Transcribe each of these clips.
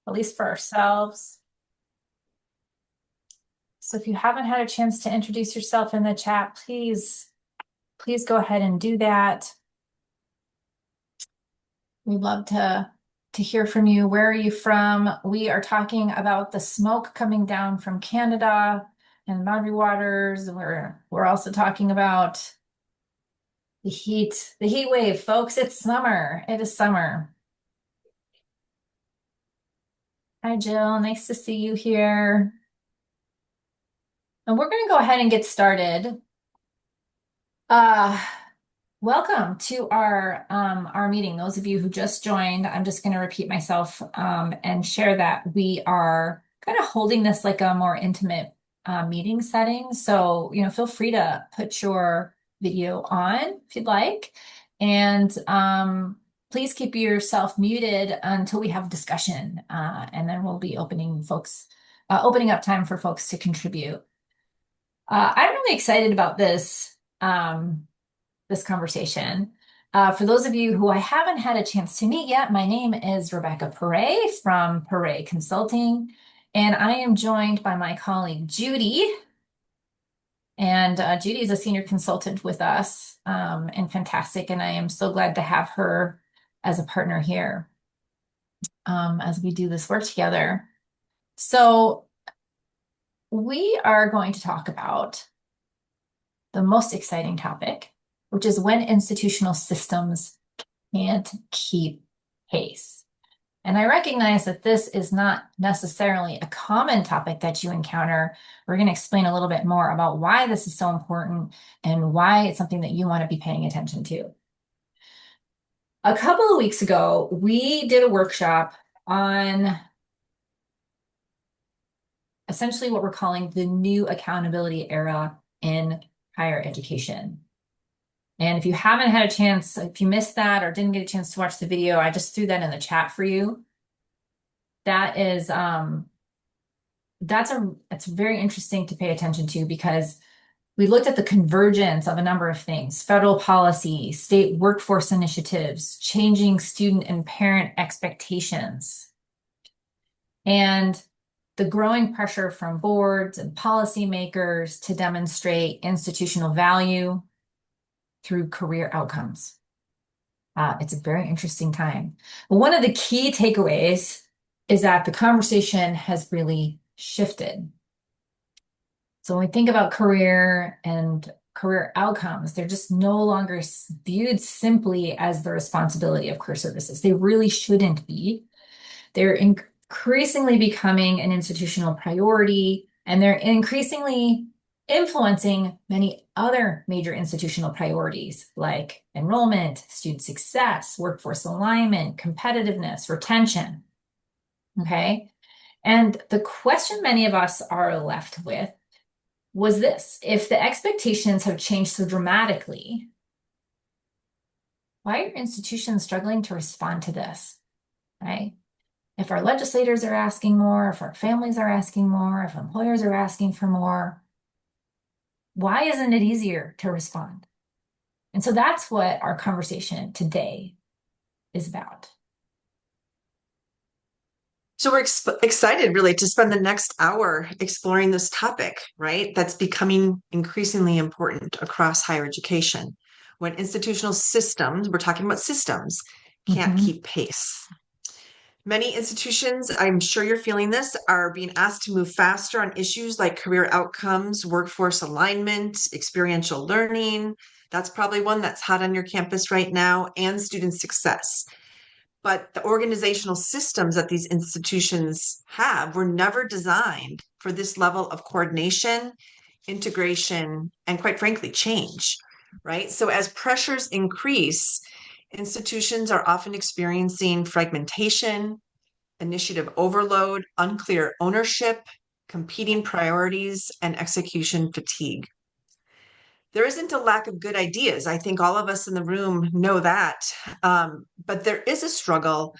at least for ourselves. So if you haven't had a chance to introduce yourself in the chat, please go ahead and do that. We'd love to hear from you. Where are you from? We are talking about the smoke coming down from Canada and Boundary Waters. We're also talking about the heat wave, folks. It's summer. It is summer. Hi, Jill. Nice to see you here. And we're going to go ahead and get started. Welcome to our meeting. Those of you who just joined, I'm just going to repeat myself and share that we are kind of holding this like a more intimate meeting setting. So, feel free to put your video on if you'd like. And please keep yourself muted until we have discussion. And then we'll be opening up time for folks to contribute. I'm really excited about this conversation. For those of you who I haven't had a chance to meet yet, my name is Rebekah Paré from Paré Consulting, and I am joined by my colleague Judy. And Judy is a senior consultant with us and fantastic, and I am so glad to have her as a partner here as we do this work together. So we are going to talk about the most exciting topic, which is when institutional systems can't keep pace. And I recognize that this is not necessarily a common topic that you encounter. We're going to explain a little bit more about why this is so important and why it's something that you want to be paying attention to. A couple of weeks ago, we did a workshop on essentially what we're calling the new accountability era in higher education. And if you haven't had a chance, if you missed that or didn't get a chance to watch the video, I just threw that in the chat for you. That is, it's very interesting to pay attention to because we looked at the convergence of a number of things: federal policy, state workforce initiatives, changing student and parent expectations, and the growing pressure from boards and policymakers to demonstrate institutional value through career outcomes. It's a very interesting time. But one of the key takeaways is that the conversation has really shifted. So when we think about career and career outcomes, they're just no longer viewed simply as the responsibility of career services. They really shouldn't be. They're increasingly becoming an institutional priority, and they're increasingly influencing many other major institutional priorities like enrollment, student success, workforce alignment, competitiveness, retention. Okay. And the question many of us are left with was this: if the expectations have changed so dramatically, why are institutions struggling to respond to this? Right? If our legislators are asking more, if our families are asking more, if employers are asking for more, why isn't it easier to respond? And so that's what our conversation today is about. So we're excited really to spend the next hour exploring this topic, right? That's becoming increasingly important across higher education. When institutional systems, we're talking about systems, can't keep pace. Many institutions, I'm sure you're feeling this, are being asked to move faster on issues like career outcomes, workforce alignment, experiential learning. That's probably one that's hot on your campus right now, and student success. But the organizational systems that these institutions have were never designed for this level of coordination, integration, and quite frankly, change, right? So as pressures increase, institutions are often experiencing fragmentation, initiative overload, unclear ownership, competing priorities, and execution fatigue. There isn't a lack of good ideas. I think all of us in the room know that. But there is a struggle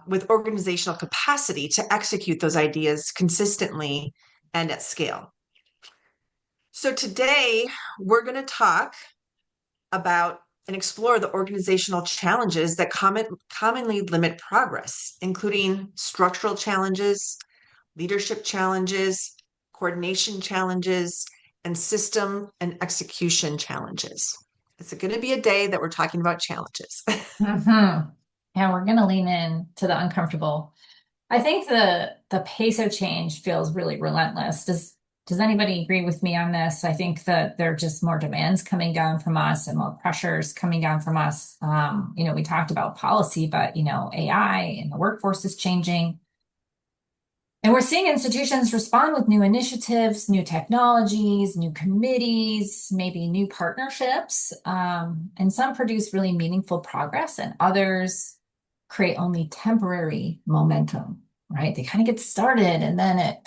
with organizational capacity to execute those ideas consistently and at scale. So today, we're going to talk about and explore the organizational challenges that commonly limit progress, including structural challenges, leadership challenges, coordination challenges, and system and execution challenges. It's going to be a day that we're talking about challenges. Mm-hmm. Yeah, we're gonna lean in to the uncomfortable. I think the pace of change feels really relentless. Does anybody agree with me on this? I think that there are just more demands coming down from us and more pressures coming down from us. We talked about policy, but AI and the workforce is changing. And we're seeing institutions respond with new initiatives, new technologies, new committees, maybe new partnerships. And some produce really meaningful progress, and others create only temporary momentum, right? They kind of get started and then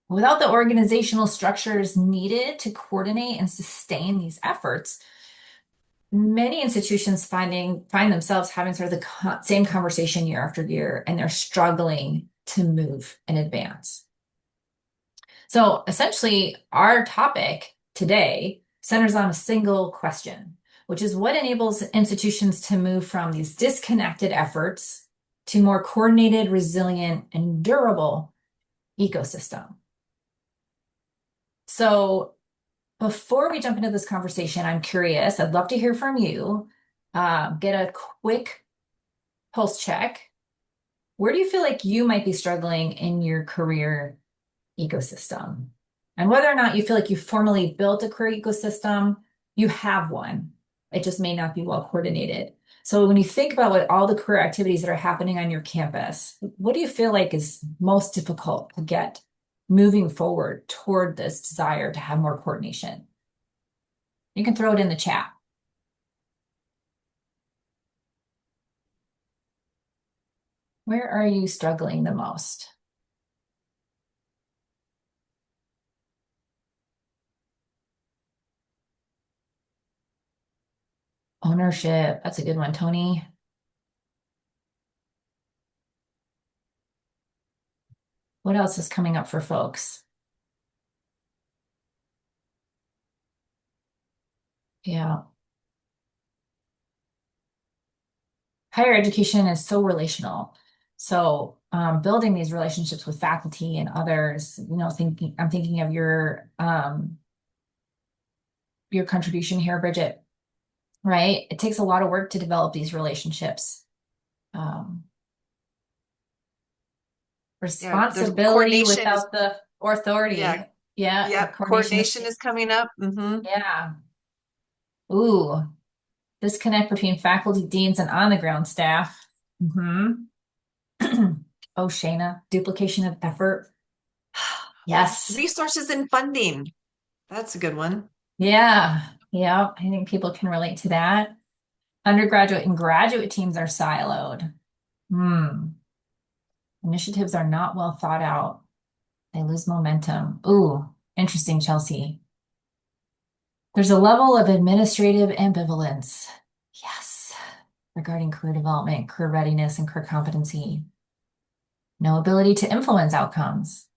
without the organizational structures needed to coordinate and sustain these efforts, many institutions find themselves having sort of the same conversation year after year, and they're struggling to move and advance. So essentially, our topic today centers on a single question, which is what enables institutions to move from these disconnected efforts to more coordinated, resilient, and durable ecosystem. So before we jump into this conversation, I'm curious, I'd love to hear from you. Get a quick pulse check. Where do you feel like you might be struggling in your career ecosystem? And whether or not you feel like you formally built a career ecosystem, you have one. It just may not be well coordinated. So when you think about what all the career activities that are happening on your campus, what do you feel like is most difficult to get moving forward toward this desire to have more coordination? You can throw it in the chat. Where are you struggling the most? Ownership. That's a good one, Tony. What else is coming up for folks? Yeah. Higher education is so relational. So building these relationships with faculty and others, I'm thinking of your contribution here, Bridget, right? It takes a lot of work to develop these relationships. Um, There's responsibility coordination is without the authority. yeah, Yeah, yeah, coordination is coordination is coming up. yeah. Ooh, disconnect between faculty, deans, and on the ground staff. Mm-hmm. Oh, Shayna, duplication of effort. Yes. Resources and funding. That's a good one. Yeah. Yeah. I think people can relate to that. Undergraduate and graduate teams are siloed. Hmm. Initiatives are not well thought out. They lose momentum. Ooh, interesting, Chelsea. There's a level of administrative ambivalence. Yes. Regarding career development, career readiness, and career competency. No ability to influence outcomes.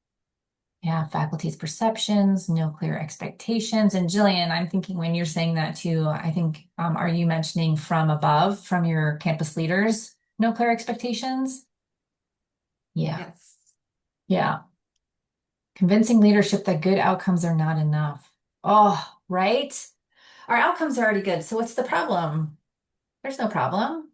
Yeah, faculty's perceptions, no clear expectations. And Jillian, I'm thinking when you're saying that too, I think, are you mentioning from above, from your campus leaders, no clear expectations? Yeah, Yes. yeah. Convincing leadership that good outcomes are not enough. Oh, right? Our outcomes are already good. So what's the problem? There's no problem.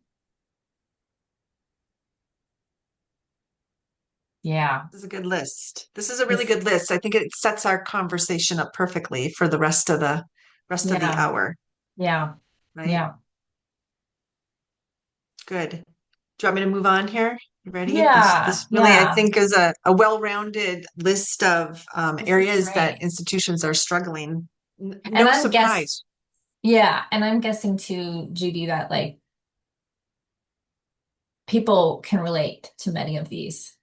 Yeah. This is a good list. This is a really This, good list. I think it sets our conversation up perfectly for the rest of the yeah, hour, yeah, right? yeah. Good. Do you want me to move on here? You ready? This Yeah, this really, I yeah. think, is a well-rounded list of This is areas that great. institutions are struggling. And No I'm guess surprise. Yeah, and I'm guessing too, Judy, that like people can relate to many of these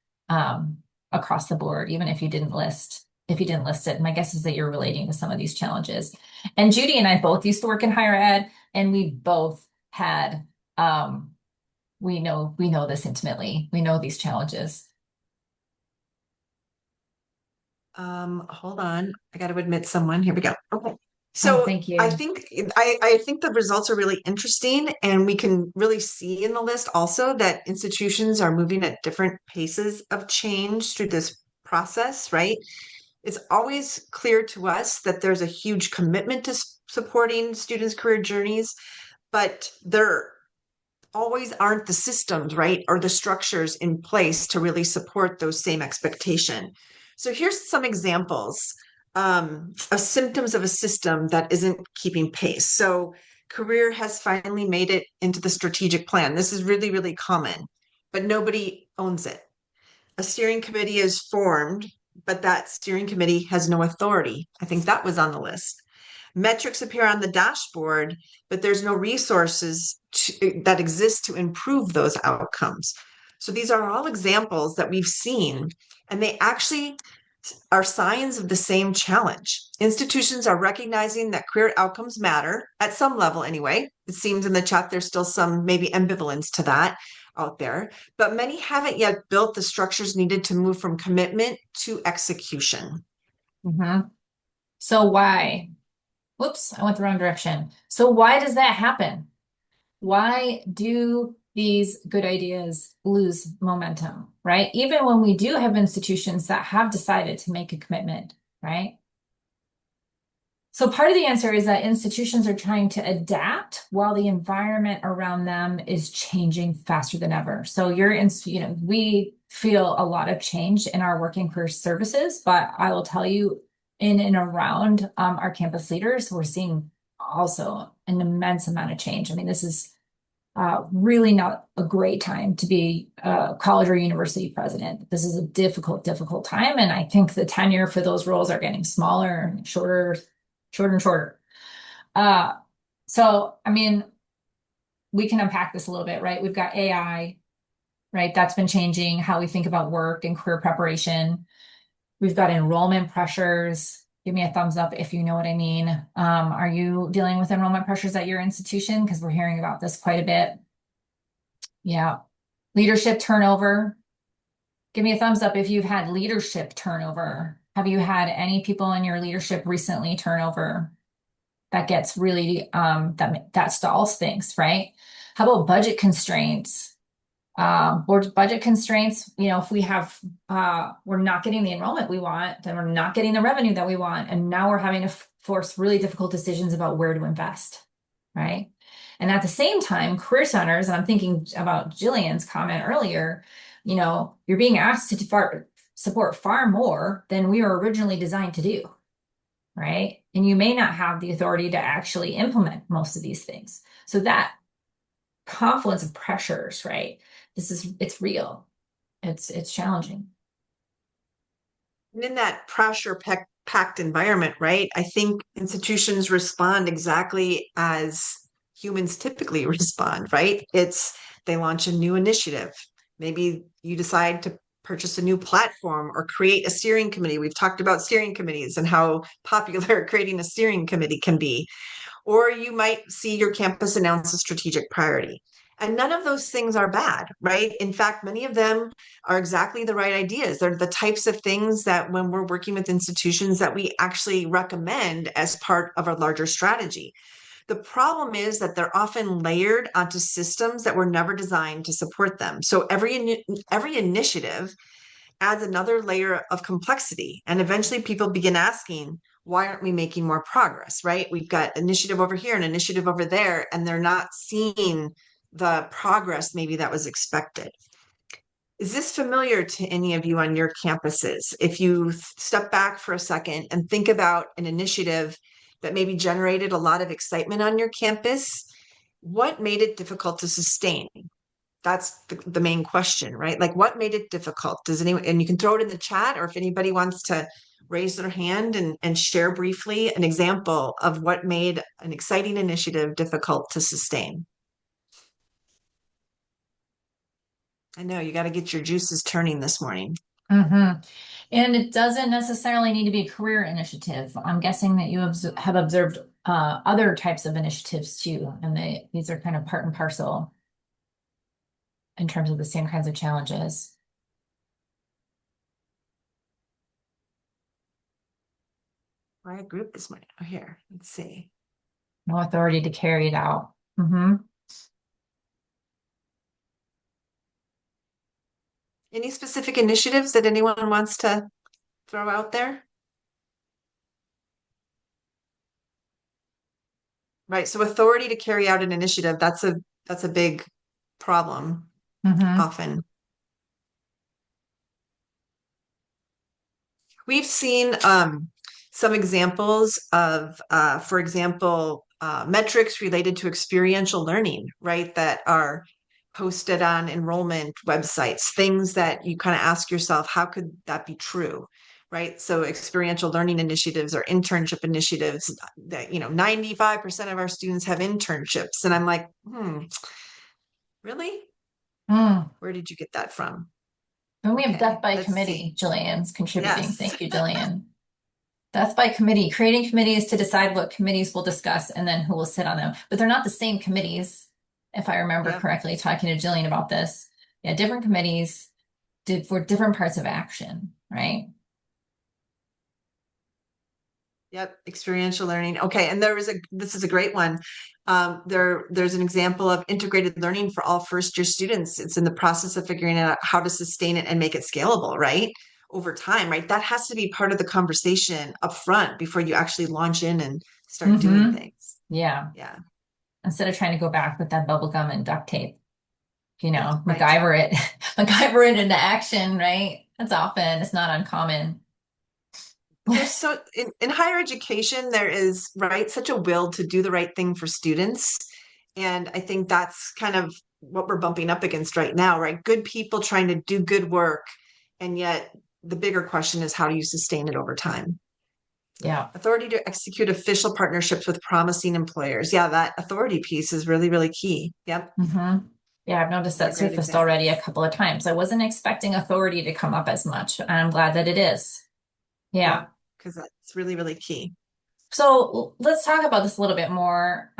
across the board, even if you didn't list it. My guess is that you're relating to some of these challenges. And Judy and I both used to work in higher ed, and we both had we know this intimately. We know these challenges. Hold on. I got to admit someone. Here we go. Okay. Oh, So thank I you. think I think the results are really interesting, and we can really see in the list also that institutions are moving at different paces of change through this process, right? It's always clear to us that there's a huge commitment to supporting students' career journeys, but there always aren't the systems, right, or the structures in place to really support those same expectation. So here's some examples of symptoms of a system that isn't keeping pace. So career has finally made it into the strategic plan. This is really, really common, but nobody owns it. A steering committee is formed, but that steering committee has no authority. I think that was on the list. Metrics appear on the dashboard, but there's no resources that exist to improve those outcomes. So these are all examples that we've seen, and they actually are signs of the same challenge. Institutions are recognizing that career outcomes matter at some level anyway. It seems in the chat there's still some maybe ambivalence to that out there, but many haven't yet built the structures needed to move from commitment to execution. Mm-hmm. So why? Whoops, I went the wrong direction. So why does that happen? Why do these good ideas lose momentum, right? Even when we do have institutions that have decided to make a commitment, right? So part of the answer is that institutions are trying to adapt while the environment around them is changing faster than ever. So we feel a lot of change in our working career services, but I will tell you, in and around our campus leaders, we're seeing also an immense amount of change. I mean, this is really not a great time to be a college or university president. This is a difficult, difficult time. And I think the tenure for those roles are getting smaller, shorter, shorter and shorter. Uh, so, I mean, we can unpack this a little bit, right? We've got AI, right? That's been changing how we think about work and career preparation. We've got enrollment pressures. Give me a thumbs up if you know what I mean. Are you dealing with enrollment pressures at your institution? Because we're hearing about this quite a bit. Yeah. Leadership turnover. Give me a thumbs up if you've had leadership turnover. Have you had any people in your leadership recently turnover? That gets really that stalls things, right? How about budget constraints? Board budget constraints, if we have we're not getting the enrollment we want, then we're not getting the revenue that we want, and now we're having to force really difficult decisions about where to invest, right? And at the same time, career centers, and I'm thinking about Jillian's comment earlier, you're being asked to support far more than we were originally designed to do, right? And you may not have the authority to actually implement most of these things. So that confluence of pressures, right? It's real. It's challenging. And in that packed environment, right? I think institutions respond exactly as humans typically respond, right? They launch a new initiative. Maybe you decide to purchase a new platform or create a steering committee. We've talked about steering committees and how popular creating a steering committee can be. Or you might see your campus announce a strategic priority. And none of those things are bad, right? In fact, many of them are exactly the right ideas. They're the types of things that when we're working with institutions that we actually recommend as part of our larger strategy. The problem is that they're often layered onto systems that were never designed to support them. So every initiative adds another layer of complexity. And eventually people begin asking, why aren't we making more progress, right? We've got initiative over here and initiative over there, and they're not seeing the progress maybe that was expected. Is this familiar to any of you on your campuses? If you step back for a second and think about an initiative that maybe generated a lot of excitement on your campus, what made it difficult to sustain? That's the main question, right? Like what made it difficult? Does anyone, and you can throw it in the chat, or if anybody wants to raise their hand and share briefly an example of what made an exciting initiative difficult to sustain. I know you got to get your juices turning this morning. Mm-hmm. And it doesn't necessarily need to be a career initiative. I'm guessing that you have observed other types of initiatives too, and these are kind of part and parcel in terms of the same kinds of challenges. Quiet group this morning. Oh, here, let's see. No authority to carry it out. Mm-hmm. Any specific initiatives that anyone wants to throw out there? Right. So authority to carry out an initiative, that's a big problem Mm-hmm. often. We've seen some examples of, for example, metrics related to experiential learning, right, that are posted on enrollment websites, things that you kind of ask yourself, how could that be true? Right. So experiential learning initiatives or internship initiatives that, 95% of our students have internships. And I'm like, really? Mm. Where did you get that from? And we have death Okay, by let's see. committee. Jillian's contributing. Yes. Thank you, Jillian. Death by committee, creating committees to decide what committees will discuss and then who will sit on them. But they're not the same committees, if I remember Yep. correctly, talking to Jillian about this. Yeah, different committees for different parts of action, right? Yep, experiential learning. Okay, and this is a great one. There's an example of integrated learning for all first year students. It's in the process of figuring out how to sustain it and make it scalable, right? Over time, right? That has to be part of the conversation up front before you actually launch in and start doing Mm-hmm. things. Yeah. Yeah. Instead of trying to go back with that bubble gum and duct tape, Right. MacGyver it, MacGyver it into action, right? It's not uncommon. There's so in higher education, there is, right, such a will to do the right thing for students. And I think that's kind of what we're bumping up against right now, right? Good people trying to do good work. And yet the bigger question is, how do you sustain it over time? Yeah. Authority to execute official partnerships with promising employers. Yeah, that authority piece is really, really key. Yep. Mm-hmm. Yeah, I've noticed Those are that great surfaced already a examples. couple of times. I wasn't expecting authority to come up as much, and I'm glad that it is. Yeah. Yep. Because that's really, really key. So let's talk about this a little bit more.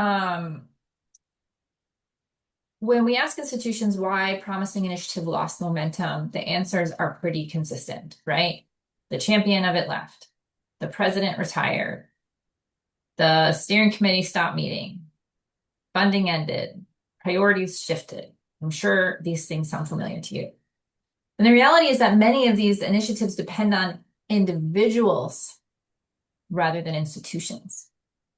When we ask institutions why promising initiative lost momentum, the answers are pretty consistent, right? The champion of it left. The president retired. The steering committee stopped meeting. Funding ended. Priorities shifted. I'm sure these things sound familiar to you. And the reality is that many of these initiatives depend on individuals rather than institutions.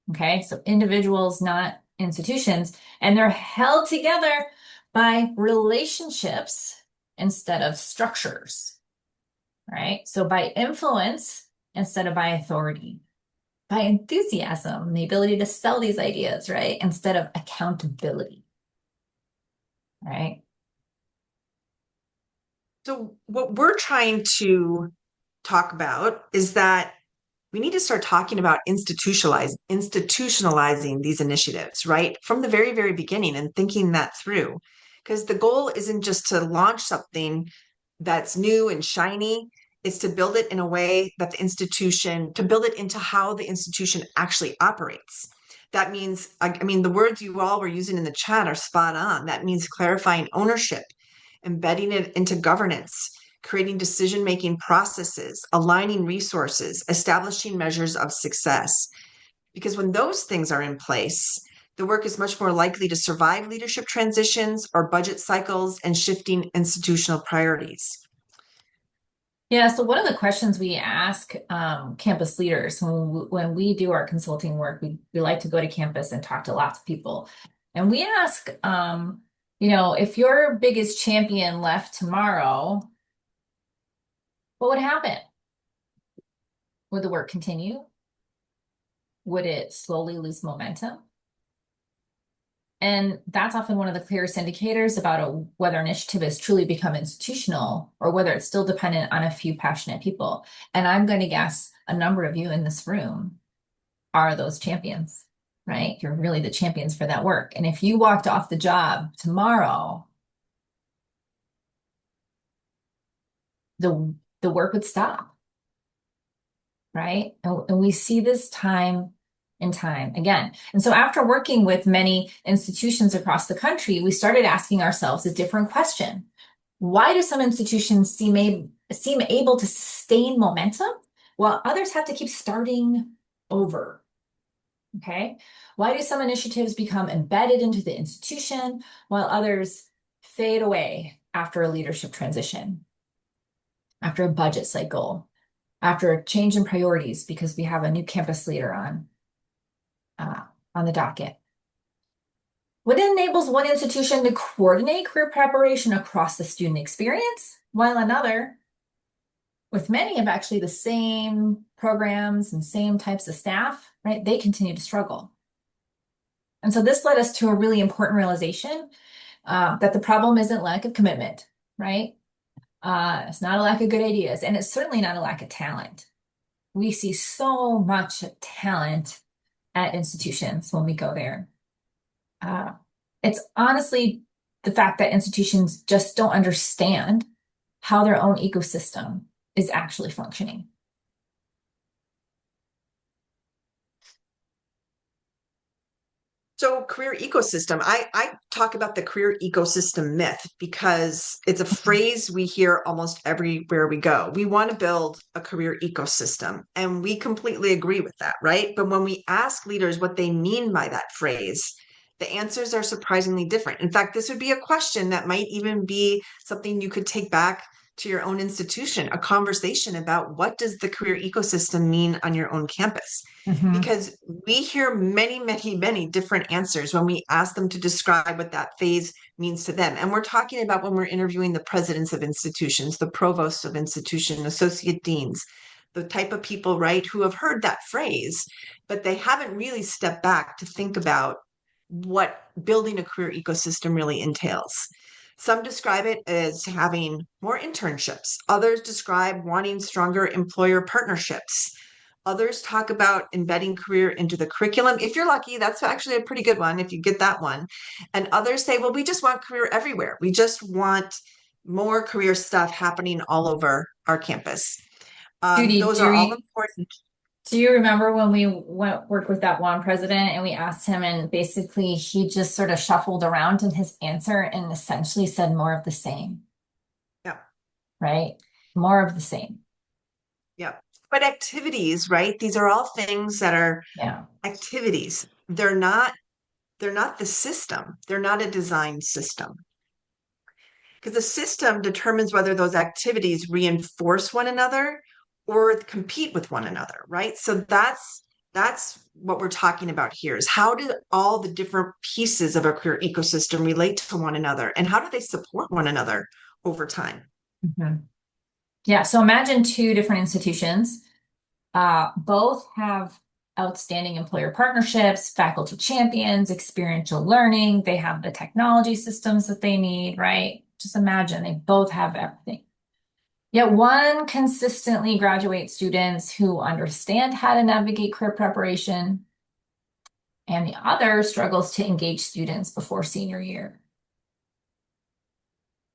Okay, so individuals, not institutions, and they're held together by relationships instead of structures, right? So by influence instead of by authority, by enthusiasm, the ability to sell these ideas, right? Instead of accountability, right? So what we're trying to talk about is that we need to start talking about institutionalizing these initiatives, right? From the very, very beginning and thinking that through. Because the goal isn't just to launch something that's new and shiny, it's to build it in a way that to build it into how the institution actually operates. That means, I mean, the words you all were using in the chat are spot on. That means clarifying ownership, embedding it into governance, creating decision-making processes, aligning resources, establishing measures of success. Because when those things are in place, the work is much more likely to survive leadership transitions or budget cycles and shifting institutional priorities. Yeah, so one of the questions we ask campus leaders when we do our consulting work, we like to go to campus and talk to lots of people. And we ask, if your biggest champion left tomorrow, what would happen? Would the work continue? Would it slowly lose momentum? And that's often one of the clearest indicators about whether an initiative has truly become institutional or whether it's still dependent on a few passionate people. And I'm going to guess a number of you in this room are those champions, right? You're really the champions for that work. And if you walked off the job tomorrow, the work would stop, right? And we see this time and time again. And so after working with many institutions across the country, we started asking ourselves a different question. Why do some institutions seem able to sustain momentum while others have to keep starting over. Okay. Why do some initiatives become embedded into the institution while others fade away after a leadership transition, after a budget cycle, after a change in priorities because we have a new campus leader uh, on the docket? What enables one institution to coordinate career preparation across the student experience, while another, with many of actually the same programs and same types of staff, right, they continue to struggle. And so this led us to a really important realization that the problem isn't lack of commitment, right? It's not a lack of good ideas, and it's certainly not a lack of talent. We see so much talent at institutions when we go there. It's honestly the fact that institutions just don't understand how their own ecosystem is actually functioning. So, career ecosystem, I talk about the career ecosystem myth because it's a phrase we hear almost everywhere we go. We want to build a career ecosystem, and we completely agree with that, right? But when we ask leaders what they mean by that phrase, the answers are surprisingly different. In fact, this would be a question that might even be something you could take back to your own institution, a conversation about what does the career ecosystem mean on your own campus? Mhm. Because we hear many, many, many different answers when we ask them to describe what that phase means to them. And we're talking about when we're interviewing the presidents of institutions, the provosts of institutions, associate deans, the type of people, right, who have heard that phrase, but they haven't really stepped back to think about what building a career ecosystem really entails. Some describe it as having more internships. Others describe wanting stronger employer partnerships. Others talk about embedding career into the curriculum. If you're lucky, that's actually a pretty good one if you get that one. And others say, well, we just want career everywhere. We just want more career stuff happening all over our campus. Judy, Those are all important. do you remember when we went worked with that one president and we asked him and basically he just sort of shuffled around in his answer and essentially said more of the same, Yeah. right? More of the same. Yeah. But activities, right? These are all things that are Yeah. activities. They're not the system. They're not a design system. Because the system determines whether those activities reinforce one another or compete with one another, right? So that's what we're talking about here is how do all the different pieces of a career ecosystem relate to one another and how do they support one another over time? Mhm. Yeah. So imagine two different institutions. Both have outstanding employer partnerships, faculty champions, experiential learning. They have the technology systems that they need, right? Just imagine they both have everything. Yet one consistently graduates students who understand how to navigate career preparation, and the other struggles to engage students before senior year.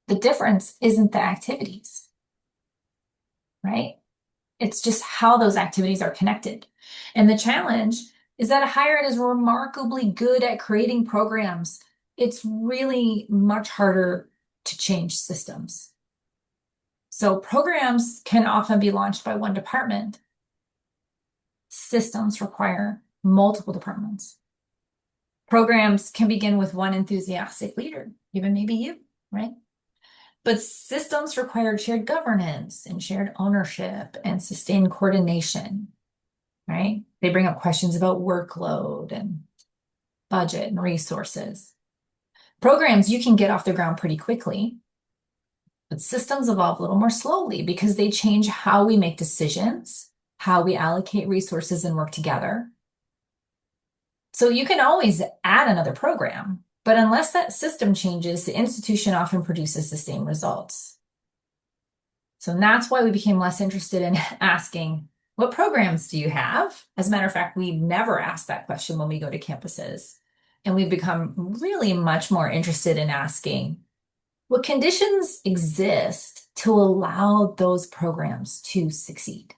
The difference isn't the activities, right? It's just how those activities are connected. And the challenge is that a higher ed is remarkably good at creating programs. It's really much harder to change systems. So programs can often be launched by one department. Systems require multiple departments. Programs can begin with one enthusiastic leader, even maybe you, right? But systems require shared governance and shared ownership and sustained coordination, right? They bring up questions about workload and budget and resources. Programs you can get off the ground pretty quickly, but systems evolve a little more slowly because they change how we make decisions, how we allocate resources and work together. So you can always add another program, but unless that system changes, the institution often produces the same results. So that's why we became less interested in asking, what programs do you have? As a matter of fact, we never ask that question when we go to campuses. And we've become really much more interested in asking, what conditions exist to allow those programs to succeed?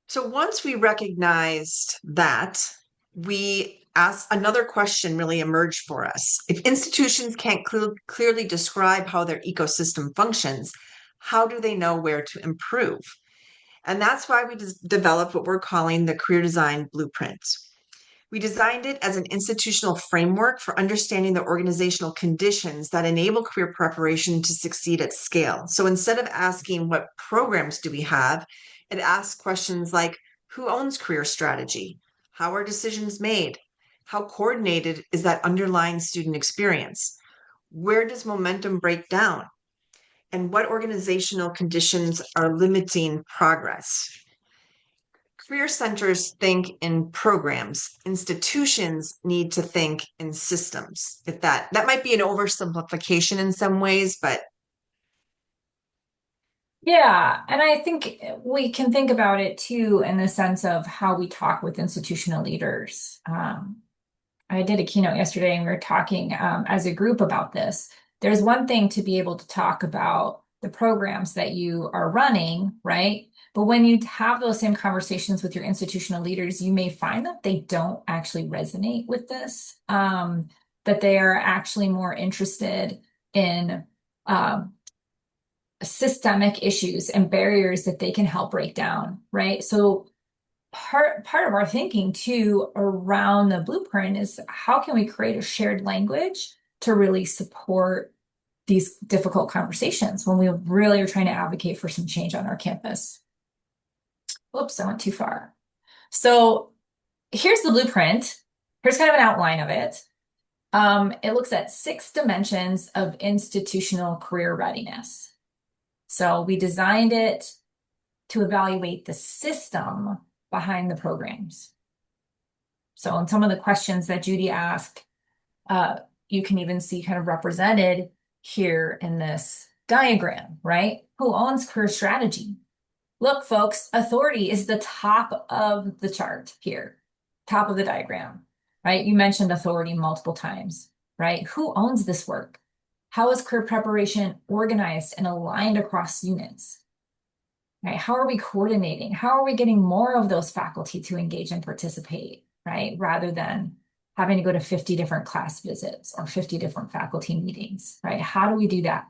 So once we recognized that, we asked another question really emerged for us. If institutions can't clearly describe how their ecosystem functions, how do they know where to improve? And that's why we developed what we're calling the career design blueprint. We designed it as an institutional framework for understanding the organizational conditions that enable career preparation to succeed at scale. So instead of asking what programs do we have, it asks questions like who owns career strategy? How are decisions made? How coordinated is that underlying student experience? Where does momentum break down? And what organizational conditions are limiting progress? Career centers think in programs. Institutions need to think in systems. If that might be an oversimplification in some ways, but Yeah, and I think we can think about it too in the sense of how we talk with institutional leaders. I did a keynote yesterday and we were talking as a group about this. There's one thing to be able to talk about the programs that you are running, right? But when you have those same conversations with your institutional leaders, you may find that they don't actually resonate with this, that they are actually more interested in um, systemic issues and barriers that they can help break down, right? So part of our thinking too around the blueprint is how can we create a shared language to really support these difficult conversations when we really are trying to advocate for some change on our campus. Whoops, I went too far. So here's the blueprint. Here's kind of an outline of it. It looks at 6 dimensions of institutional career readiness. So we designed it to evaluate the system behind the programs. So in some of the questions that Judy asked, you can even see kind of represented here in this diagram, right? Who owns career strategy? Look, folks, authority is the top of the chart here, top of the diagram, right? You mentioned authority multiple times, right? Who owns this work? How is career preparation organized and aligned across units? Right? How are we coordinating? How are we getting more of those faculty to engage and participate, right? Rather than having to go to 50 different class visits or 50 different faculty meetings, right? How do we do that?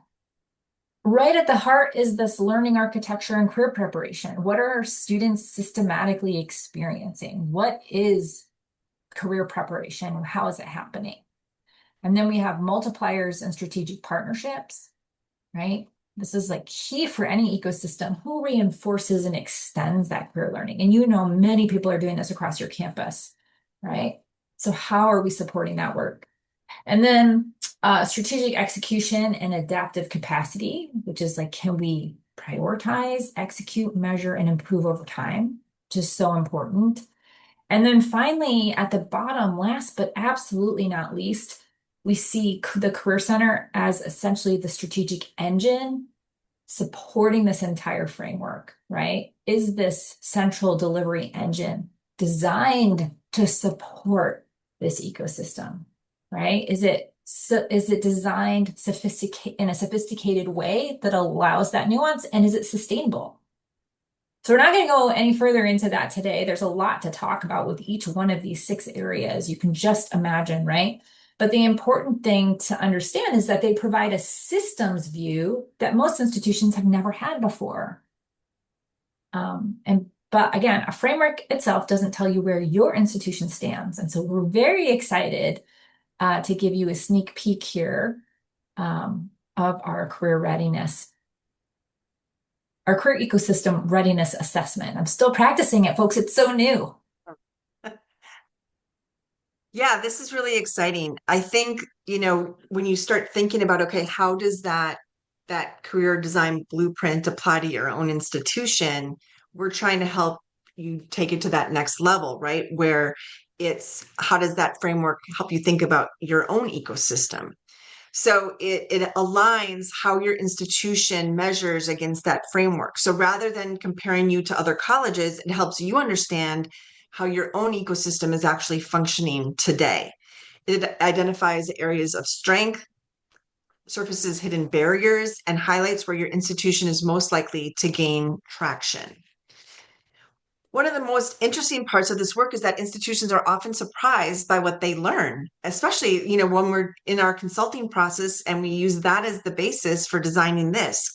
Right at the heart is this learning architecture and career preparation. What are our students systematically experiencing? What is career preparation? How is it happening? And then we have multipliers and strategic partnerships, right? This is like key for any ecosystem. Who reinforces and extends that career learning? And you know, many people are doing this across your campus, right? So how are we supporting that work? And then strategic execution and adaptive capacity, which is like, can we prioritize, execute, measure, and improve over time? Which is so important. And then finally, at the bottom, last but absolutely not least, we see the Career Center as essentially the strategic engine supporting this entire framework, right? Is this central delivery engine designed to support this ecosystem, right? Is it designed in a sophisticated way that allows that nuance, and is it sustainable? So we're not going to go any further into that today. There's a lot to talk about with each one of these 6 areas. You can just imagine, right? But the important thing to understand is that they provide a systems view that most institutions have never had before. But again, a framework itself doesn't tell you where your institution stands. And so we're very excited to give you a sneak peek here of our career readiness, our career ecosystem readiness assessment. I'm still practicing it, folks. It's so new. Yeah, this is really exciting. I think, when you start thinking about, okay, how does that career design blueprint apply to your own institution? We're trying to help you take it to that next level, right? Where it's how does that framework help you think about your own ecosystem? So it aligns how your institution measures against that framework. So rather than comparing you to other colleges, it helps you understand how your own ecosystem is actually functioning today. It identifies areas of strength, surfaces hidden barriers, and highlights where your institution is most likely to gain traction. One of the most interesting parts of this work is that institutions are often surprised by what they learn, especially, when we're in our consulting process and we use that as the basis for designing this.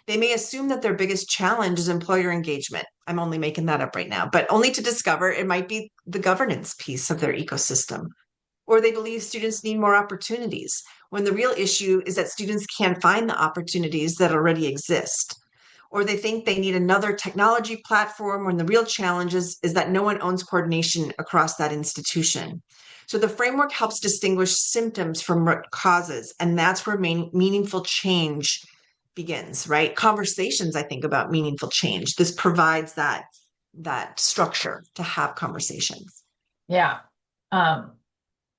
They may assume that their biggest challenge is employer engagement. I'm only making that up right now, but only to discover it might be the governance piece of their ecosystem. Or they believe students need more opportunities, when the real issue is that students can't find the opportunities that already exist. Or they think they need another technology platform when the real challenge is that no one owns coordination across that institution. So the framework helps distinguish symptoms from root causes, and that's where meaningful change begins, right? Conversations, I think, about meaningful change. This provides that structure to have conversations. Yeah. Um,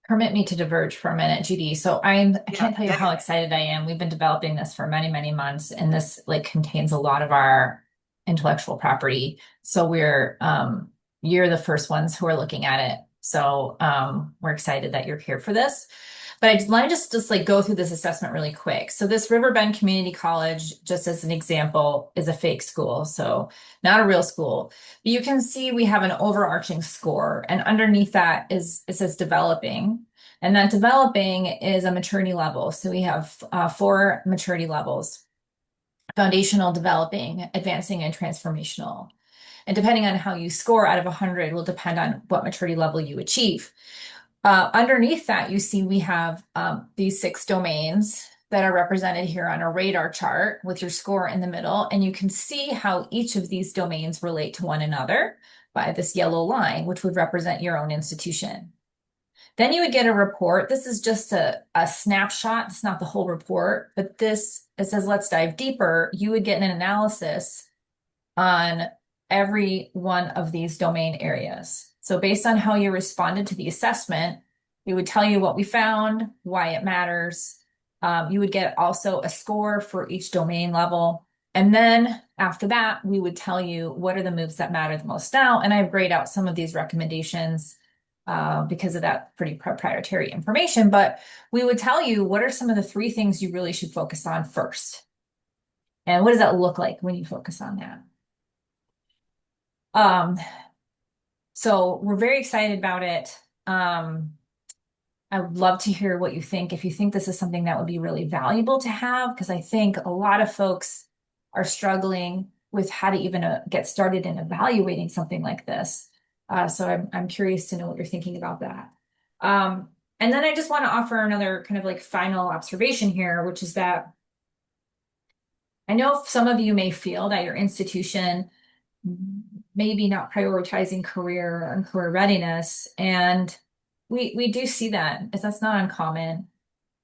Permit me to diverge for a minute, Judy. So I Yeah, can't tell you yeah, how yeah. excited I am. We've been developing this for many, many months, and this like contains a lot of our intellectual property. So you're the first ones who are looking at it. So we're excited that you're here for this. But I want to just like go through this assessment really quick. So this Riverbend Community College, just as an example, is a fake school. So not a real school. But you can see we have an overarching score, and underneath that is it says developing. And that developing is a maturity level. So we have 4 maturity levels: foundational, developing, advancing, and transformational. And depending on how you score out of 100 will depend on what maturity level you achieve. Underneath that, you see we have these 6 domains that are represented here on a radar chart with your score in the middle. And you can see how each of these domains relate to one another by this yellow line, which would represent your own institution. Then you would get a report. This is just a snapshot. It's not the whole report, but this, it says, let's dive deeper. You would get an analysis on every one of these domain areas. So based on how you responded to the assessment, we would tell you what we found, why it matters. You would get also a score for each domain level. And then after that, we would tell you what are the moves that matter the most now. And I've grayed out some of these recommendations because of that pretty proprietary information. But we would tell you what are some of the 3 things you really should focus on first. And what does that look like when you focus on that? So we're very excited about it. I would love to hear what you think. If you think this is something that would be really valuable to have, because I think a lot of folks are struggling with how to even get started in evaluating something like this. So I'm curious to know what you're thinking about that. And then I just want to offer another kind of like final observation here, which is that I know some of you may feel that your institution maybe not prioritizing career and career readiness. And we do see that, as that's not uncommon.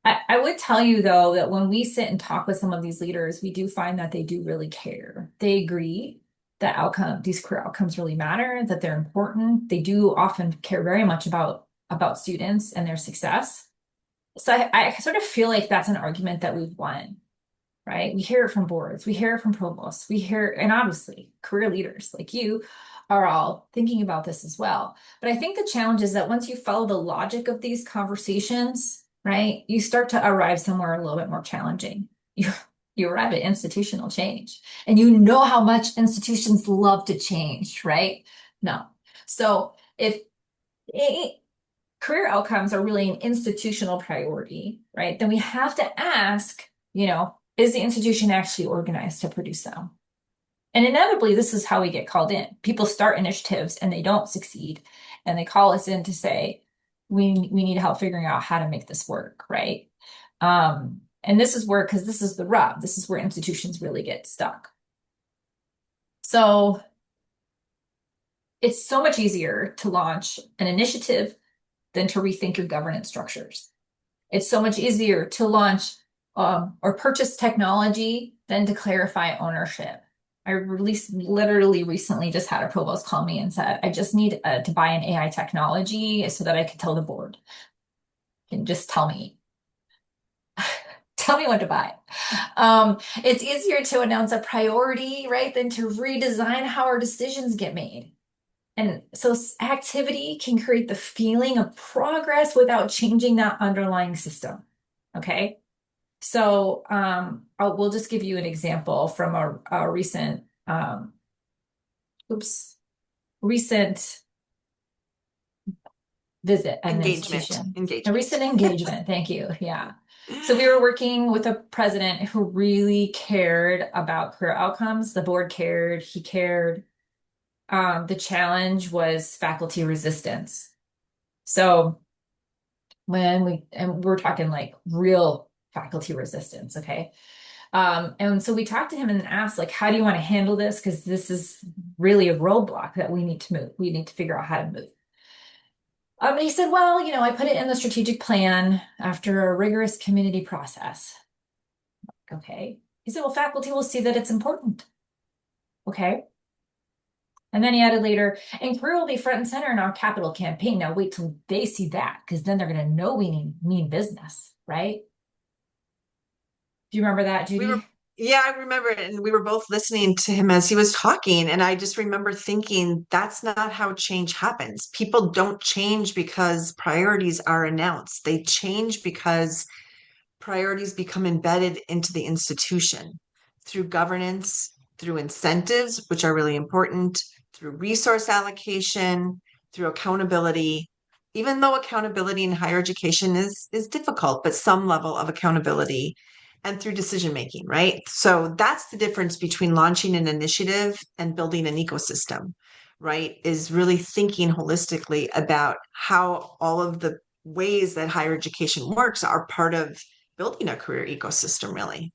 I would tell you though that when we sit and talk with some of these leaders, we do find that they do really care. They agree that these career outcomes really matter, that they're important. They do often care very much about students and their success. So I sort of feel like that's an argument that we've won, right? We hear it from boards, we hear it from provosts, and obviously career leaders like you are all thinking about this as well. But I think the challenge is that once you follow the logic of these conversations, right, you start to arrive somewhere a little bit more challenging. You arrive at institutional change, and you know how much institutions love to change, right? No. So if career outcomes are really an institutional priority, right, then we have to ask, is the institution actually organized to produce them? And inevitably, this is how we get called in. People start initiatives and they don't succeed, and they call us in to say, we need help figuring out how to make this work, right? And this is where, because this is the rub, this is where institutions really get stuck. So it's so much easier to launch an initiative than to rethink your governance structures. It's so much easier to launch or purchase technology than to clarify ownership. I literally recently just had a provost call me and said, I just need to buy an AI technology so that I can tell the board. And just tell me. Tell me what to buy. It's easier to announce a priority, right, than to redesign how our decisions get made. And so activity can create the feeling of progress without changing that underlying system. Okay. So we'll just give you an example from a recent recent visit at an Engagement, institution. A engagement. recent engagement. Thank you. Yeah. So we were working with a president who really cared about career outcomes. The board cared, he cared. The challenge was faculty resistance. So and we're talking like real faculty resistance, okay? And so we talked to him and asked, like, how do you want to handle this? Because this is really a roadblock that we need to move. We need to figure out how to move. And he said, well, I put it in the strategic plan after a rigorous community process. Okay. He said, well, faculty will see that it's important. Okay. And then he added later, and career will be front and center in our capital campaign. Now wait till they see that, because then they're going to know we mean business, right? Do you remember that, We were, Judy? yeah, I remember it. And we were both listening to him as he was talking. And I just remember thinking, that's not how change happens. People don't change because priorities are announced, they change because priorities become embedded into the institution through governance, through incentives, which are really important, through resource allocation, through accountability. Even though accountability in higher education is difficult, but some level of accountability and through decision making, right? So that's the difference between launching an initiative and building an ecosystem, right? Is really thinking holistically about how all of the ways that higher education works are part of building a career ecosystem, really.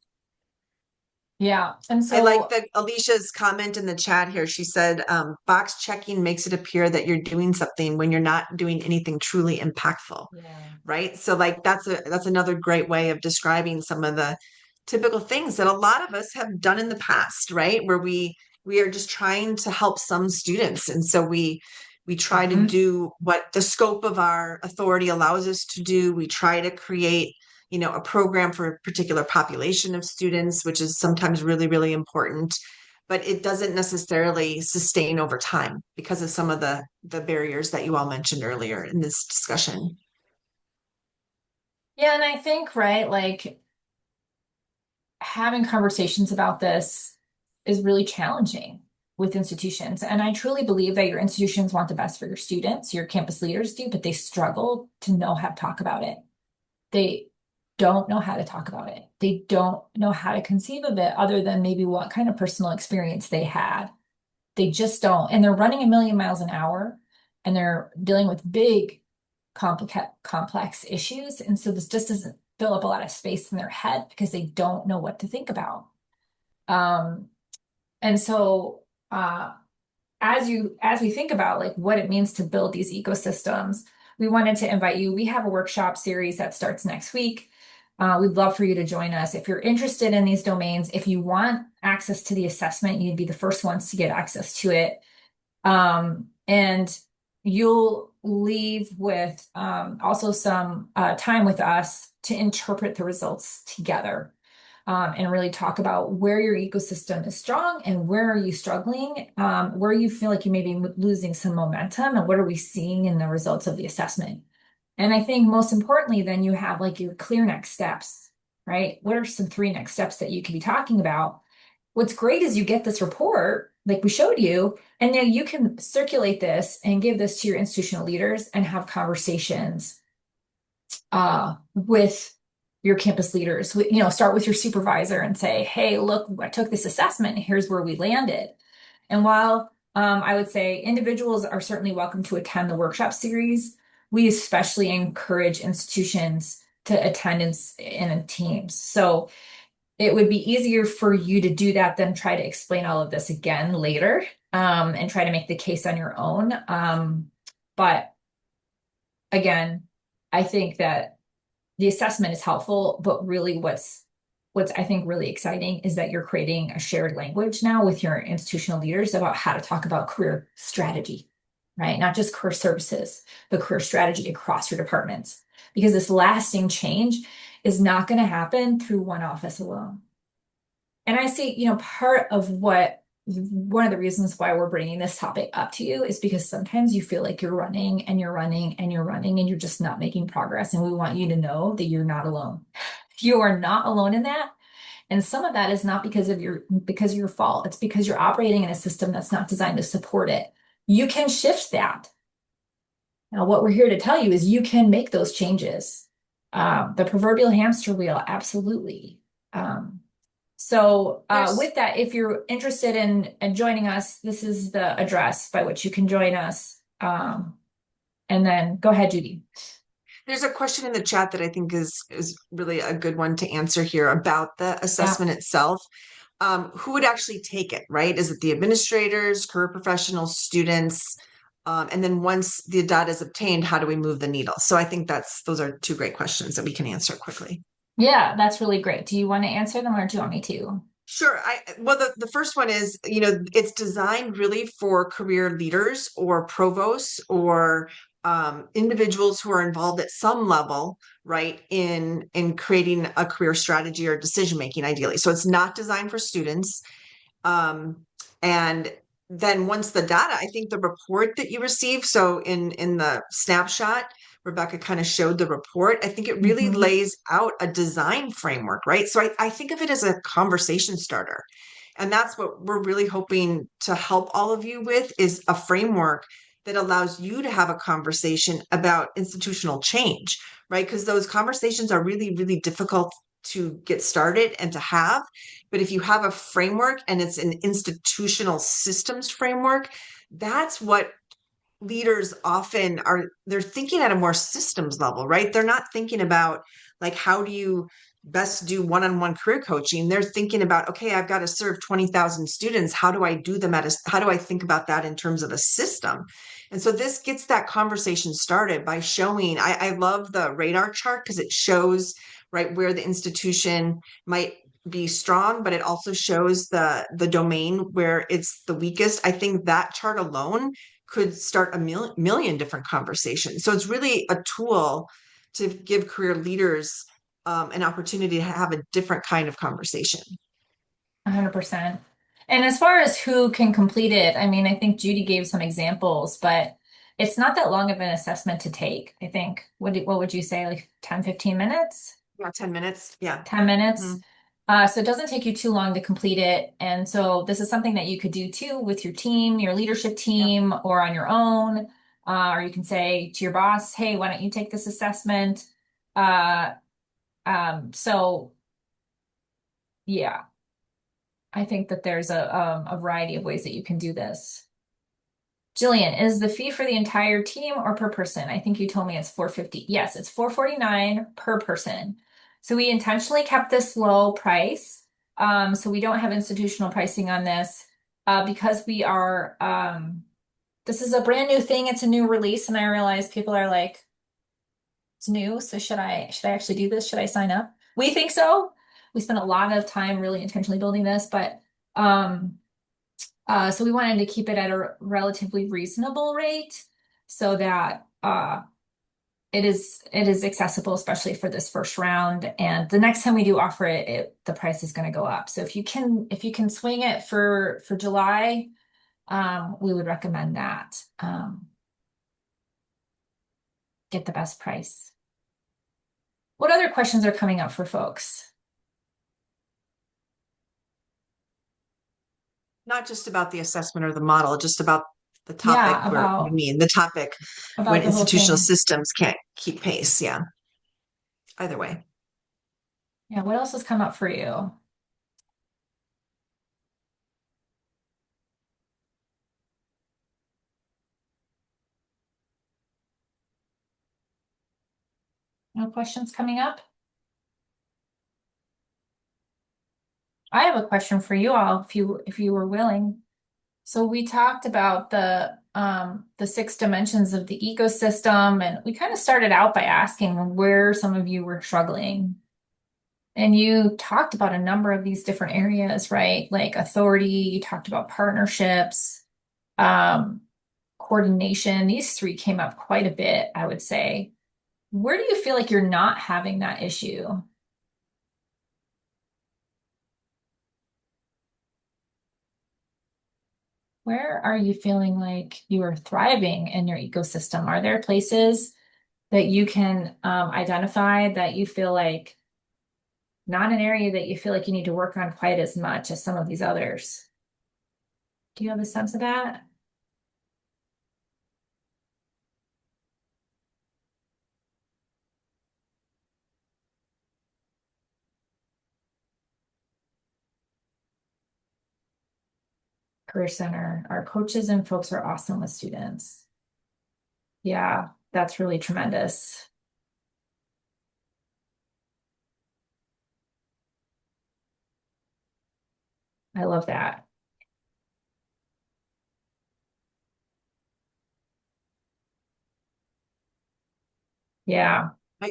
Yeah. And I like so, the Alicia's comment in the chat here. She said, box checking makes it appear that you're doing something when you're not doing anything truly impactful, yeah. right? So like that's another great way of describing some of the typical things that a lot of us have done in the past, right? Where we are just trying to help some students. And so we try to Mhm. do what the scope of our authority allows us to do. We try to create a program for a particular population of students, which is sometimes really, really important, but it doesn't necessarily sustain over time because of some of the barriers that you all mentioned earlier in this discussion. Yeah, and I think, right, like having conversations about this is really challenging with institutions. And I truly believe that your institutions want the best for your students, your campus leaders do, but they struggle to know how to talk about it. They don't know how to talk about it. They don't know how to conceive of it other than maybe what kind of personal experience they had. They just don't. And they're running a million miles an hour and they're dealing with big, complex issues. And so this just doesn't fill up a lot of space in their head because they don't know what to think about. Um, and so as we think about like what it means to build these ecosystems, we wanted to invite you. We have a workshop series that starts next week. We'd love for you to join us. If you're interested in these domains, if you want access to the assessment, you'd be the first ones to get access to it. And you'll leave with also some time with us to interpret the results together and really talk about where your ecosystem is strong and where are you struggling, where you feel like you may be losing some momentum, and what are we seeing in the results of the assessment. And I think most importantly, then you have like your clear next steps, right? What are some three next steps that you could be talking about? What's great is you get this report, like we showed you, and now you can circulate this and give this to your institutional leaders and have conversations with your campus leaders. Start with your supervisor and say, hey, look, I took this assessment and here's where we landed. And while I would say individuals are certainly welcome to attend the workshop series, we especially encourage institutions to attend in teams. So it would be easier for you to do that than try to explain all of this again later and try to make the case on your own. But again, I think that the assessment is helpful, but really what's I think really exciting is that you're creating a shared language now with your institutional leaders about how to talk about career strategy, right? Not just career services, but career strategy across your departments. Because this lasting change is not going to happen through one office alone. And I see, part of one of the reasons why we're bringing this topic up to you is because sometimes you feel like you're running and you're running and you're running and you're just not making progress. And we want you to know that you're not alone. You are not alone in that. And some of that is not because of your fault. It's because you're operating in a system that's not designed to support it. You can shift that. Now, what we're here to tell you is you can make those changes. The proverbial hamster wheel, absolutely. Um, so There's with that, if you're interested in joining us, this is the address by which you can join us. And then go ahead, Judy. there's a question in the chat that I think is really a good one to answer here about the Yeah. assessment itself. Who would actually take it, right? Is it the administrators, career professionals, students? And then once the data is obtained, how do we move the needle? So I think those are two great questions that we can answer quickly. Yeah, that's really great. Do you want to answer them or do you want me to? Sure. Well, the first one is, it's designed really for career leaders or provosts or individuals who are involved at some level, right, in creating a career strategy or decision making, ideally. So it's not designed for students. And then once the data, I think the report that you receive, so in the snapshot, Rebekah kind of showed the report. I think it really Mhm. lays out a design framework, right? So I think of it as a conversation starter. And that's what we're really hoping to help all of you with is a framework that allows you to have a conversation about institutional change, right? Because those conversations are really, really difficult to get started and to have. But if you have a framework and it's an institutional systems framework, that's what leaders often are. They're thinking at a more systems level, right? They're not thinking about like, how do you best do one-on-one career coaching? They're thinking about, okay, I've got to serve 20,000 students. How do I do them how do I think about that in terms of a system? And so this gets that conversation started by showing, I love the radar chart because it shows right where the institution might be strong, but it also shows the domain where it's the weakest. I think that chart alone could start a million different conversations. So it's really a tool to give career leaders an opportunity to have a different kind of conversation. 100%. And as far as who can complete it, I mean, I think Judy gave some examples, but it's not that long of an assessment to take. I think, what would you say, like 10, 15 minutes? Yeah, 10 minutes. Yeah. 10 minutes. Mhm. So it doesn't take you too long to complete it. And so this is something that you could do too with your team, your leadership Yep. team, or on your own. Or you can say to your boss, hey, why don't you take this assessment? Uh, so yeah, I think that there's a variety of ways that you can do this. Jillian, is the fee for the entire team or per person? I think you told me it's 450. Yes, it's 449 per person. So we intentionally kept this low price. So we don't have institutional pricing on this because we are this is a brand new thing. It's a new release, and I realize people are like, it's new, so should I actually do this? Should I sign up? We think so. We spent a lot of time really intentionally building this, but um so we wanted to keep it at a relatively reasonable rate so that it is accessible, especially for this first round. And the next time we do offer it, the price is going to go up. So if you can swing it for July, we would recommend that. Get the best price. What other questions are coming up for folks? Not just about the assessment or the model, just about the topic Yeah, where you mean the topic when about the whole institutional thing. systems can't keep pace. Yeah. Either way. Yeah, what else has come up for you? No questions coming up? I have a question for you all, if you were willing. So we talked about the six dimensions of the ecosystem, and we kind of started out by asking where some of you were struggling. And you talked about a number of these different areas, right? Like authority, you talked about partnerships, um, coordination. These three came up quite a bit, I would say. Where do you feel like you're not having that issue? Where are you feeling like you are thriving in your ecosystem? Are there places that you can identify that you feel like not an area that you feel like you need to work on quite as much as some of these others? Do you have a sense of that? Career Center. Our coaches and folks are awesome with students. Yeah, that's really tremendous. I love that. Yeah. I,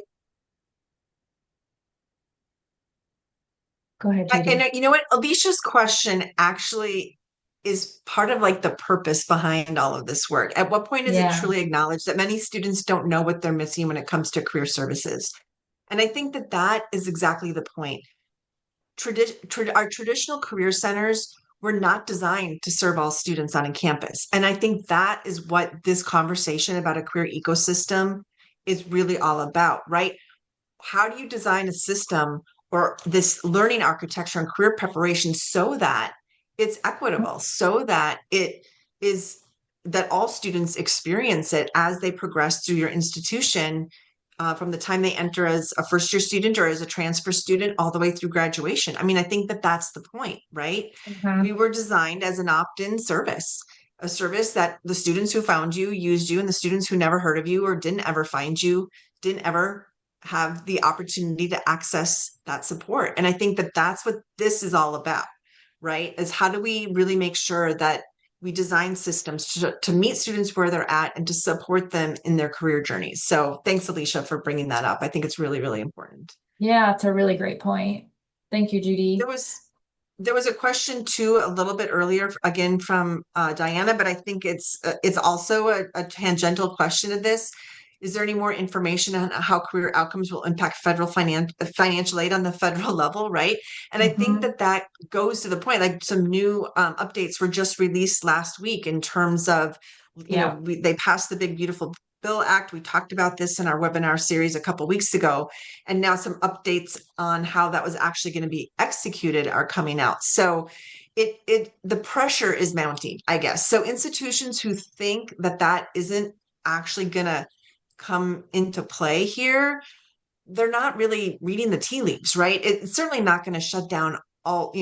Go ahead, and Judy. you know what? Alicia's question actually is part of like the purpose behind all of this work. At what point is it Yeah. truly acknowledged that many students don't know what they're missing when it comes to career services? And I think that that is exactly the point. Our traditional career centers were not designed to serve all students on a campus. And I think that is what this conversation about a career ecosystem is really all about, right? How do you design a system or this learning architecture and career preparation so that it's equitable, so that it is that all students experience it as they progress through your institution, from the time they enter as a first year student or as a transfer student all the way through graduation. I mean, I think that that's the point, right? We Mhm. were designed as an opt-in service, a service that the students who found you used you, and the students who never heard of you or didn't ever find you didn't ever have the opportunity to access that support. And I think that that's what this is all about, right? Is how do we really make sure that we design systems to meet students where they're at and to support them in their career journeys. So thanks, Alicia, for bringing that up. I think it's really, really important. Yeah, it's a really great point. Thank you, There Judy. was there was a question too a little bit earlier, again from Diana, but I think it's also a tangential question to this. Is there any more information on how career outcomes will impact financial aid on the federal level, right? And I think Hmm. that that goes to the point. Like some new updates were just released last week in terms of, Yeah. they passed the Big Beautiful Bill Act. We talked about this in our webinar series a couple weeks ago, and now some updates on how that was actually going to be executed are coming out. So the pressure is mounting, I guess. So institutions who think that that isn't actually going to come into play here, they're not really reading the tea leaves, right? It's certainly not going to shut down all,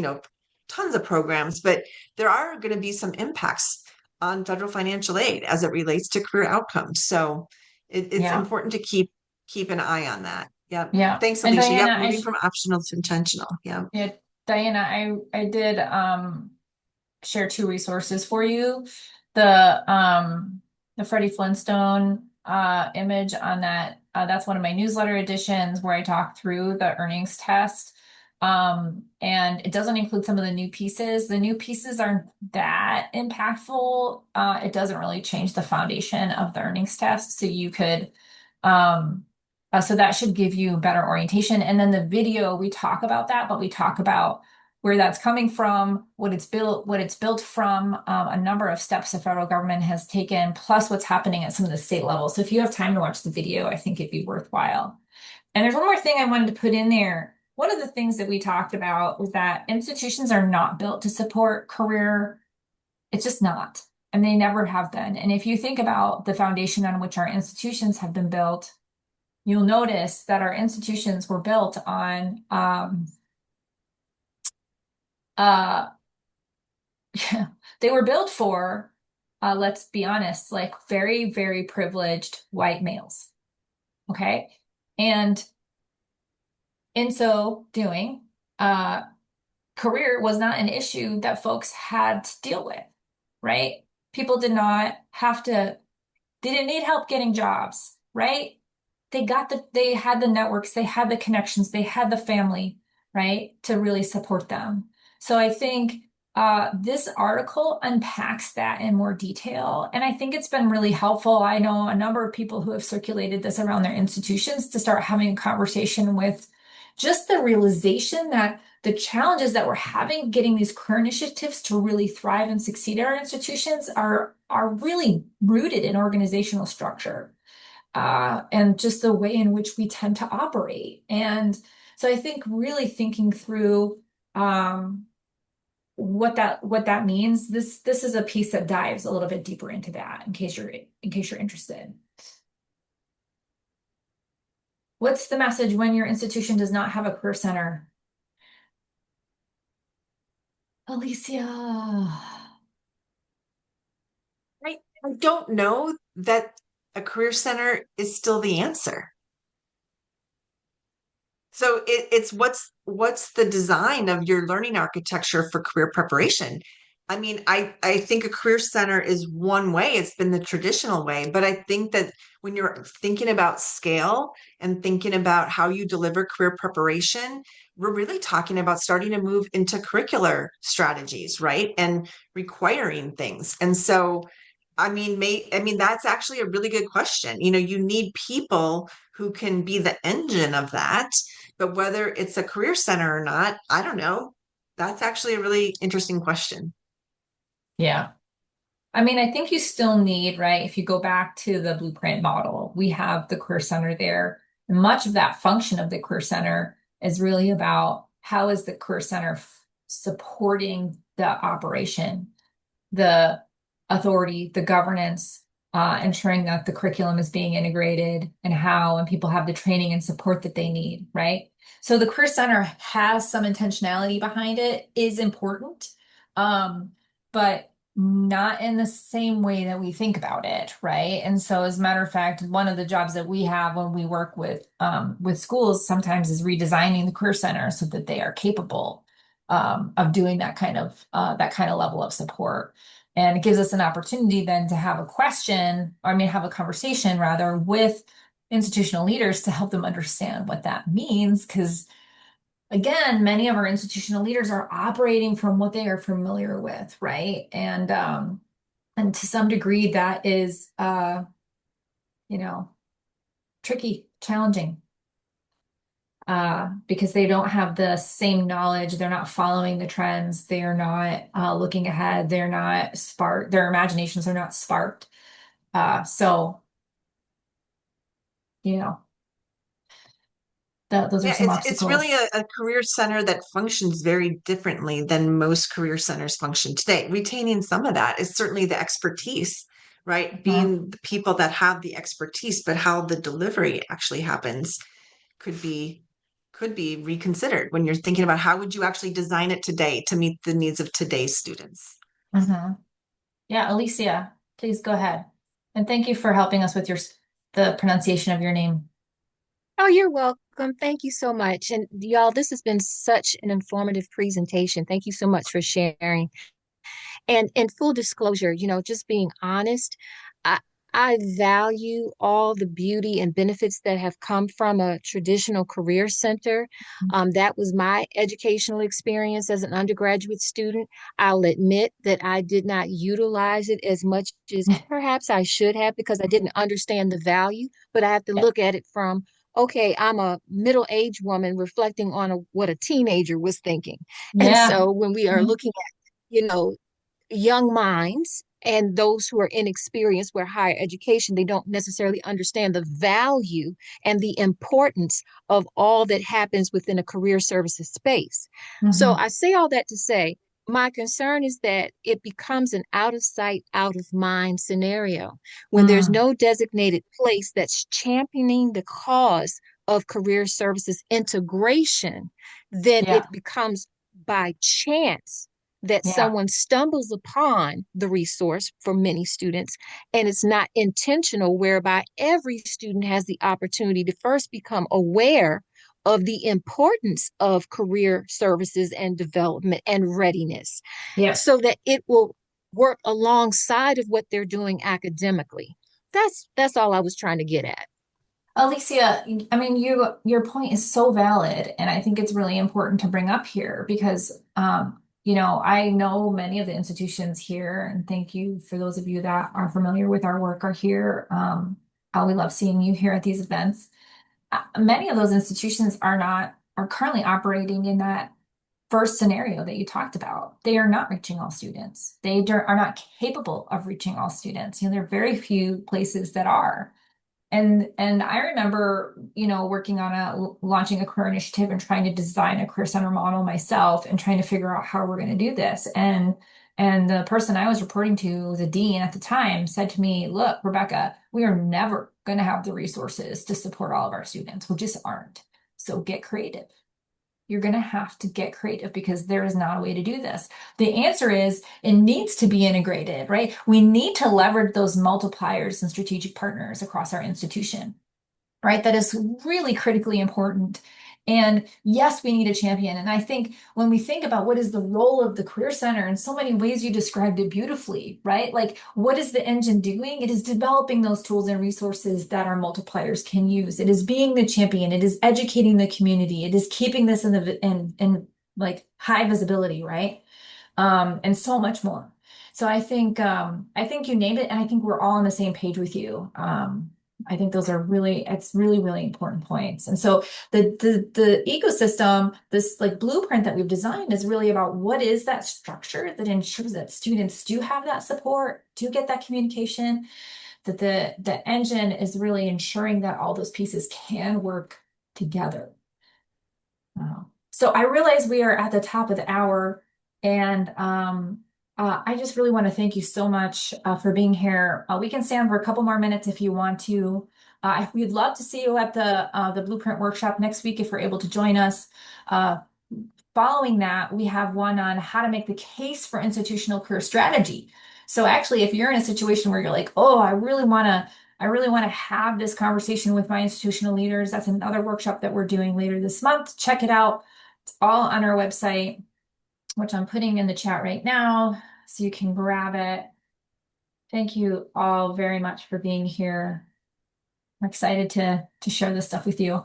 tons of programs, but there are going to be some impacts on federal financial aid as it relates to career outcomes. So it's Yeah. important to keep an eye on that. Yep. Yeah. Thanks, And Alicia. Diana, Yep. Moving from optional to intentional. Yep. yeah, Diana, I did share two resources for you. The Freddie Flintstone image on that. That's one of my newsletter editions where I talk through the earnings test. And it doesn't include some of the new pieces. The new pieces aren't that impactful. It doesn't really change the foundation of the earnings test. So you could so that should give you better orientation. And then the video, we talk about that, but we talk about where that's coming from, what it's built from, a number of steps the federal government has taken, plus what's happening at some of the state levels. So if you have time to watch the video, I think it'd be worthwhile. And there's one more thing I wanted to put in there. One of the things that we talked about was that institutions are not built to support career. It's just not, and they never have been. And if you think about the foundation on which our institutions have been built, you'll notice that our institutions were built on uh, they were built for, let's be honest, like very, very privileged white males. Okay. And in so doing, uh, career was not an issue that folks had to deal with, right? People did not have to, they didn't need help getting jobs, right? They had the networks, they had the connections, they had the family, right, to really support them. So I think this article unpacks that in more detail. And I think it's been really helpful. I know a number of people who have circulated this around their institutions to start having a conversation with just the realization that the challenges that we're having getting these career initiatives to really thrive and succeed at our institutions are really rooted in organizational structure and just the way in which we tend to operate. And so I think really thinking through what that means, this is a piece that dives a little bit deeper into that in case you're interested. What's the message when your institution does not have a career center? Alicia. I don't know that a career center is still the answer. So it's what's the design of your learning architecture for career preparation? I mean, I think a career center is one way. It's been the traditional way, but I think that when you're thinking about scale and thinking about how you deliver career preparation, we're really talking about starting to move into curricular strategies, right? And requiring things. And so I mean, that's actually a really good question. You know, you need people who can be the engine of that, but whether it's a career center or not, I don't know. That's actually a really interesting question. Yeah. I mean, I think you still need, right? If you go back to the blueprint model, we have the career center there. And much of that function of the career center is really about how is the career center supporting the operation, the authority, the governance, ensuring that the curriculum is being integrated and how, and people have the training and support that they need, right? So the Career Center has some intentionality behind it, is important, but not in the same way that we think about it, right? And so, as a matter of fact, one of the jobs that we have when we work with schools sometimes is redesigning the Career Center so that they are capable of doing that kind of level of support. And it gives us an opportunity then to have a question, or I mean, have a conversation rather with institutional leaders to help them understand what that means. Because again, many of our institutional leaders are operating from what they are familiar with, right? And to some degree, that is, you know, tricky, challenging. Because they don't have the same knowledge. They're not following the trends. They're not looking ahead. They're not sparked. Their imaginations are not sparked. So, you know, those are Yeah, some it's really obstacles. a career center that functions very differently than most career centers function today. Retaining some of that is certainly the expertise, right? Mhm. Being the people that have the expertise, but how the delivery actually happens could be could be reconsidered when you're thinking about how would you actually design it today to meet the needs of today's students. Mhm. Yeah, Alicia, please go ahead. And thank you for helping us with the pronunciation of your name. Oh, you're welcome. Thank you so much. And y'all, this has been such an informative presentation. Thank you so much for sharing. And in full disclosure, just being honest, I I value all the beauty and benefits that have come from a traditional career center. That was my educational experience as an undergraduate student. I'll admit that I did not utilize it as much as perhaps I should have because I didn't understand the value, but I have to Yeah. look at it from, okay, I'm a middle-aged woman reflecting on what a teenager was thinking. And Yeah. so when we are Mhm. looking at, young minds and those who are inexperienced where higher education, they don't necessarily understand the value and the importance of all that happens within a career services space. So Mhm. I say all that to say, my concern is that it becomes an out of sight, out of mind scenario when there's Mm. no designated place that's championing the cause of career services integration, then Yeah. it becomes by chance that Yeah. someone stumbles upon the resource for many students and it's not intentional, whereby every student has the opportunity to first become aware of the importance of career services and development and readiness Yeah. so that it will work alongside of what they're doing academically. That's all I was trying to get at. Alicia, I mean, your point is so valid, and I think it's really important to bring up here because, I know many of the institutions here, and thank you for those of you that are familiar with our work are here. We love seeing you here at these events. Many of those institutions are currently operating in that first scenario that you talked about. They are not reaching all students. Are not capable of reaching all students. There are very few places that are. And I remember, working on launching a career initiative and trying to design a career center model myself and trying to figure out how we're going to do this. And the person I was reporting to, the dean at the time, said to me, "Look, Rebekah, we are never going to have the resources to support all of our students. We just aren't. So get creative." you're going to have to get creative because there is not a way to do this. The answer is it needs to be integrated, right? We need to leverage those multipliers and strategic partners across our institution, right? That is really critically important. And yes, we need a champion. And I think when we think about what is the role of the Career Center, in so many ways you described it beautifully, right? Like, what is the engine doing? It is developing those tools and resources that our multipliers can use. It is being the champion. It is educating the community. It is keeping this in like high visibility, right? And so much more. So I think you named it, and I think we're all on the same page with you. I think those are it's really, really important points. And so the ecosystem, this like blueprint that we've designed is really about what is that structure that ensures that students do have that support, do get that communication, that the engine is really ensuring that all those pieces can work together. So I realize we are at the top of the hour, and I just really want to thank you so much for being here. We can stay on for a couple more minutes if you want to. We'd love to see you at the Blueprint Workshop next week if you're able to join us. Following that, we have one on how to make the case for institutional career strategy. So actually, if you're in a situation where you're like, oh, I really want to have this conversation with my institutional leaders, that's another workshop that we're doing later this month. Check it out. It's all on our website, which I'm putting in the chat right now, so you can grab it. Thank you all very much for being here. I'm excited to share this stuff with you.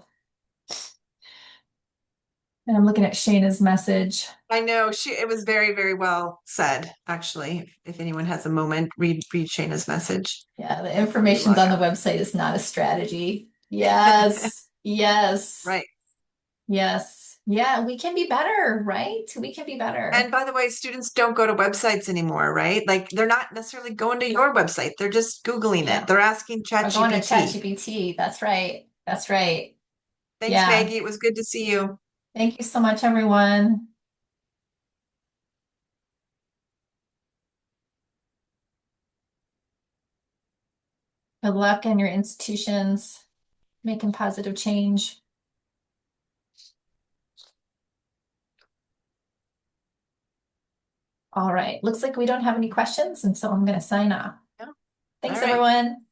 And I'm looking at Shayna's message. I know it was very, very well said, actually. If anyone has a moment, read Shayna's message. Yeah, the information's on the website. It's not a strategy. Yes. Yes. Right. Yes. Yeah, we can be better, right? We can be better. And by the way, students don't go to websites anymore, right? Like they're not necessarily going to your website. They're just Googling it. They're asking ChatGPT. Going to ChatGPT. That's right. That's right. Thanks, Maggie. It was good to see you. Thank you so much, everyone. Good luck in your institutions, making positive change. All right. Looks like we don't have any questions, and so I'm going to sign off. Yeah. Thanks, everyone.